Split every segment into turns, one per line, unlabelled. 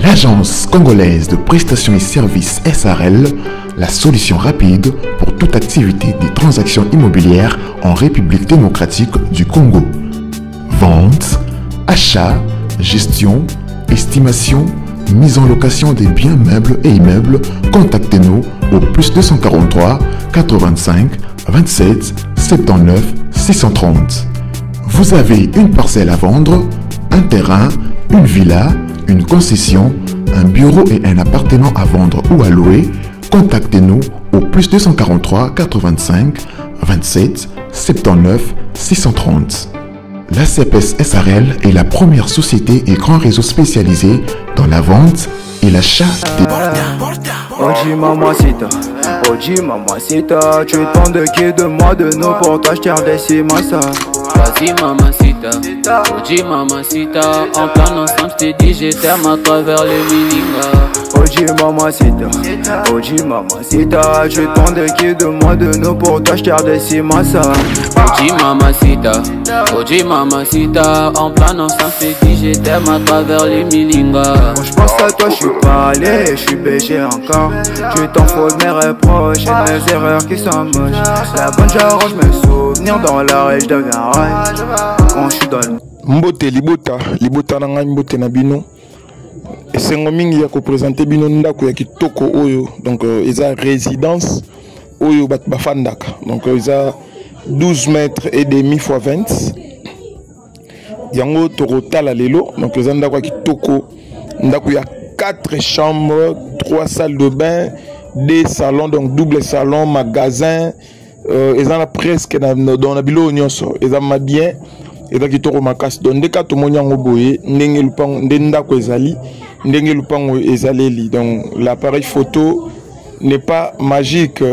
L'Agence congolaise de prestations et services SARL, la solution rapide pour toute activité des transactions immobilières en République démocratique du Congo. Vente, achat, gestion, estimation, mise en location des biens meubles et immeubles, contactez-nous au plus 243 85 27 79 630. Vous avez une parcelle à vendre, un terrain, une villa, une concession, un bureau et un appartement à vendre ou à louer, contactez-nous au plus 243 85 27 79 630. La CPS SARL est la première société et grand réseau spécialisé dans la vente et l'achat des...
Oji mamacita, Oji mamacita, tu es tant de qui de moi de nous pour toi je t'ai redessi massa.
Vas-y mamacita, Oji mamacita, en plein ensemble je t'ai dit je t'aime à travers les miningas.
Oji mamacita, tu es tant de qui de moi de nous pour toi je t'ai redessi massa.
Oji mamacita, en plein ensemble je t'ai dit je t'aime à travers les miningas.
Quand je pense à toi je suis pas allé, je suis BG encore. Tu t'en fous de mes reproches et de mes erreurs qui sont moches. La bonne j'arrange mes souvenirs dans la rue, je deviens rail quand je suis dans le...
Mbote libota na ngai mbote na bino. Esengo mingi ya ko présenter bino ndako ya kitoko oyo. Donc eza résidence oyo bat bafandaka. Donc eza 12 mètres et demi x 20. Yango torotala lelo. Donc eza ndako ya kitoko. Ndako ya 4 chambres, 3 salles de bain, 2 salons, donc double salon, magasin. Ils ont presque dans la bilo nyonso. Ils ont bien. Ils ont kitoko makasi. Donc dès que tout le monde est boye, ndenge lupango, ndenda ko ezali, ndenge lupango ezaleli. Donc l'appareil photo n'est pas magique.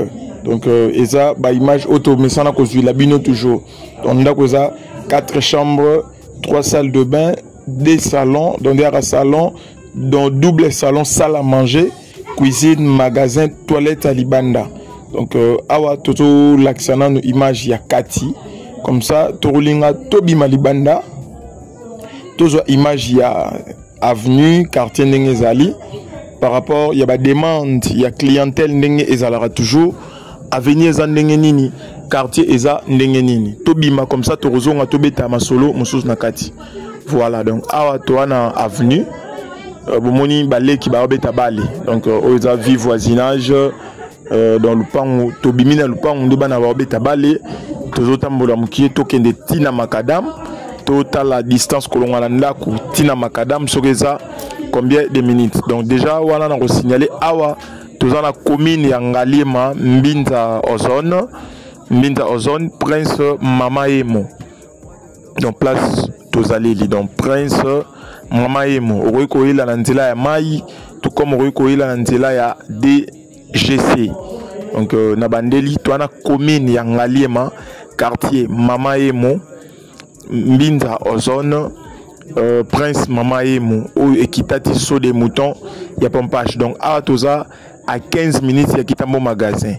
Donc ils ont ba image auto, mais ça n'a qu'au la bino toujours. Donc ndako eza 4 chambres, 3 salles de bain, 2 salons, donc des salons. Dans double salon, salle à manger, cuisine, magasin, toilette à Libanda. Donc, awa toto l'accent no image ya Kati. Comme ça, torulinga tobi malibanda. Tozo image ya avenue, quartier Ndengezali. Par rapport, il y a ba demande, il y a clientèle Ndenge ezalara toujours. Avenue eza Ndenge nini, quartier eza Ndenge nini. Tobima comme ça, torozonga tobeta masolo, mosus na Kati. Voilà, donc awa toana avenue. Bomoni balé qui va beta balé donc aux avis voisinage dans le pan tobimina le pan de bana va beta balé tozo tambola mukie tokende tina makadam total la distance que l'on a là tina makadam sokeza combien de minutes. Donc déjà wana na ko signaler awa toza na commune ya Ngalema Mbinza Ozone Prince Mama Emo. Donc place tozaleli donc Prince Mama Emo, Oriko ila na nzela ya mai, tout comme Oriko ila na nzela ya DGC. Donc na bandeli toana commune ya Ngaliema, quartier Mama Emo, Mbinza Ozone, Prince Mama Emo, ou Ekitati so des moutons, ya pompage. Donc à toza à 15 minutes il y a Kitambo magasin.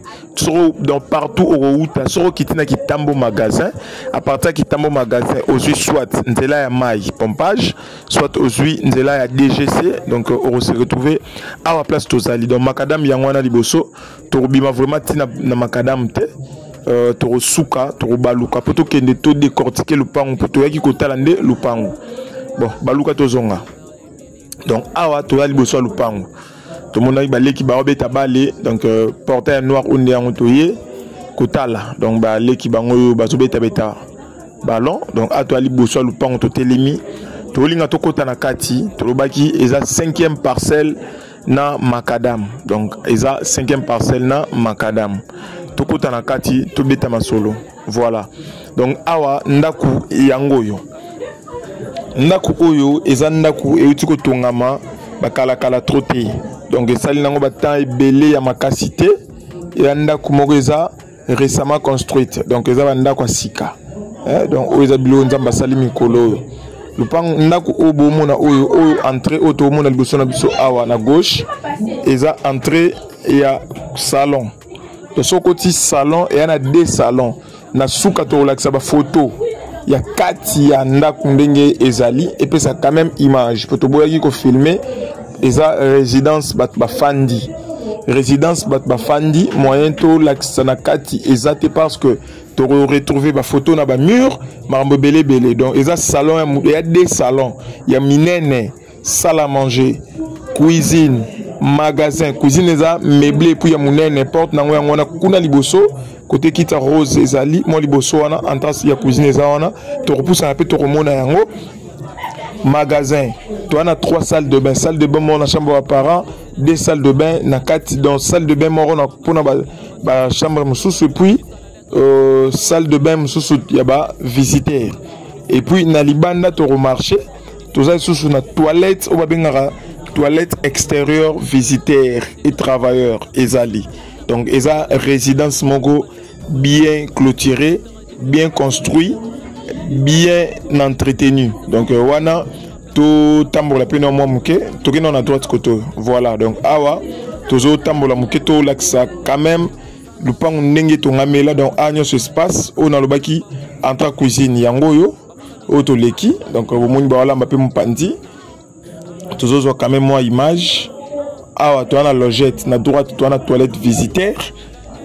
Donc partout au route, sur Kitina Kitambo magasin, à partir de Kitambo magasin, aujourd'hui soit Nzela ya Mai pompage, soit aujourd'hui Nzela ya DGC. Donc on se retrouver à la place Tozali. Donc Makadam Yangwana Liboso, Torobima vraiment Tina na Makadam te. Toro Souka, Toro Baluka, plutôt que de tout décortiquer le pan, plutôt qu'il kotalande le pan. Bon, Baluka Tozonga. Donc awa Toya Liboso le pan. Tout le monde a balé qui beta balé donc portail noir on est en toyer kotala donc balé qui bango bazobeta beta ballon donc à toi liboso le pan to telemi to linga to kota na kati to lobaki eza 5e parcelle na makadam donc eza 5e parcelle na makadam to kota na kati to beta masolo. Voilà donc awa ndaku yangoyo ndaku oyo eza ndaku euti ko tongama bakala kala troté. Donc sali nango batan ebele ya makasité et ndako moko eza récemment construite. Donc eza ndako sika. Donc oyo bilo nzamba sali mikolo. Lupango ndako obo mona oyo entrée auto mona liboso na biso awa na gauche eza entrée ya salon. Donc ce côté salon et na 2 salons na suka to relaxa ba photo. Il y a 4 ya ndako ndenge ezali et puis ça quand même image. Photo boya ko filmer eza résidence bat bafandi. Résidence bat bafandi moyen to laksanakati ezate parce que tu retrouver ba photo na ba mur marbo belé. Donc eza salon, il y a des salons, il y a minene, salle à manger, cuisine, magasin, cuisine eza meublé puis il y a munene porte nango ngona kuna liboso côté kita rose ezali mo liboso wana entras il y a cuisine eza wana to repousse un peu to remona yango. Magasin, tu as 3 salles de bain. Salle de bain, mon chambre à parents, 2 salles de bain, na 4 dans salle de bain, mon pour la chambre et puis salle de bain, il y a visiteur. Et puis, na libanda, tu as marché, tu as sous na toilette, ou toilette extérieure, visiteur et travailleur, ezali. Donc, eza résidence mongo bien clôturée, bien construit, bien entretenu. Donc wana to tambola pe no mo muke to ke na droite côté. Voilà, donc awa tozo tambola muke to laksa quand même le pan ndenge to ngamela donc agno ce espace on a lobaki entre cuisine yango yo auto leki donc bo moni ba wala mpe mpandi tozo zo quand même moi image awa to na logette na droite to na toilette visiteur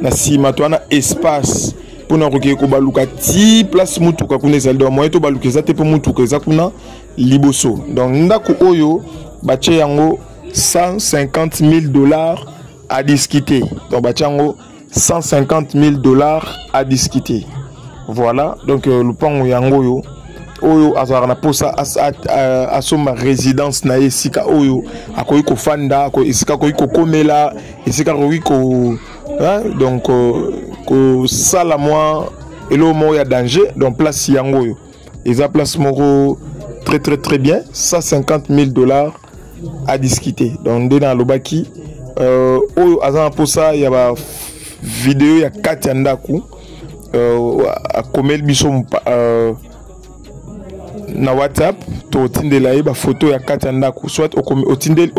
na sima to na espace pour nous recueillir ko baluka ti place mutuka kuna ezali do moyen to baluka ezate pe mutuka ezakuna liboso. Donc ndako oyo bache yango $150,000 à discuter. Donc bache yango $150,000 à discuter. Voilà, donc le pan yango oyo azara na posa asoma résidence na esika oyo akoyi ko fanda ko esika koyi ko komela esika koyi ko donc ko sala moi elo mo ya danger donc place yango yo eza place moko très bien $150,000 à discuter. Donc dans lobaki oyo azana posa ya ba vidéo ya Katia Ndaku a komel biso na WhatsApp to tindela ba photo ya Katia Ndaku soit o tindel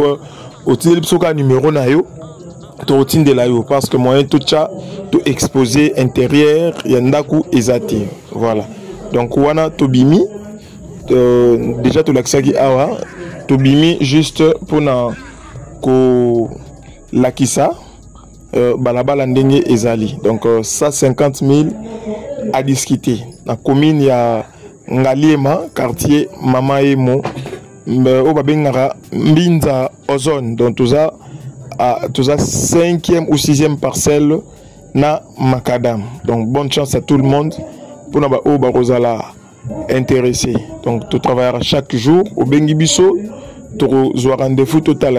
biso ka numéro na yo to tindela yo parce que moyen tout ça to exposer intérieur ya Ndaku ezati. Voilà, donc wana to bimi déjà to laksaki awa to bimi juste pour na ko lakisa balabala ndenge ezali. Donc $150,000 à discuter na commune ya Ngaliema, quartier Mama Emo, au Babengara, Mbinza, Ozone. Donc tout ça 5e ou 6e parcelle na Macadam. Donc bonne chance à tout le monde pour naba au Barosala intéressé. Donc tu travailleras chaque jour au Bengibiso, tu auras rendez-vous total.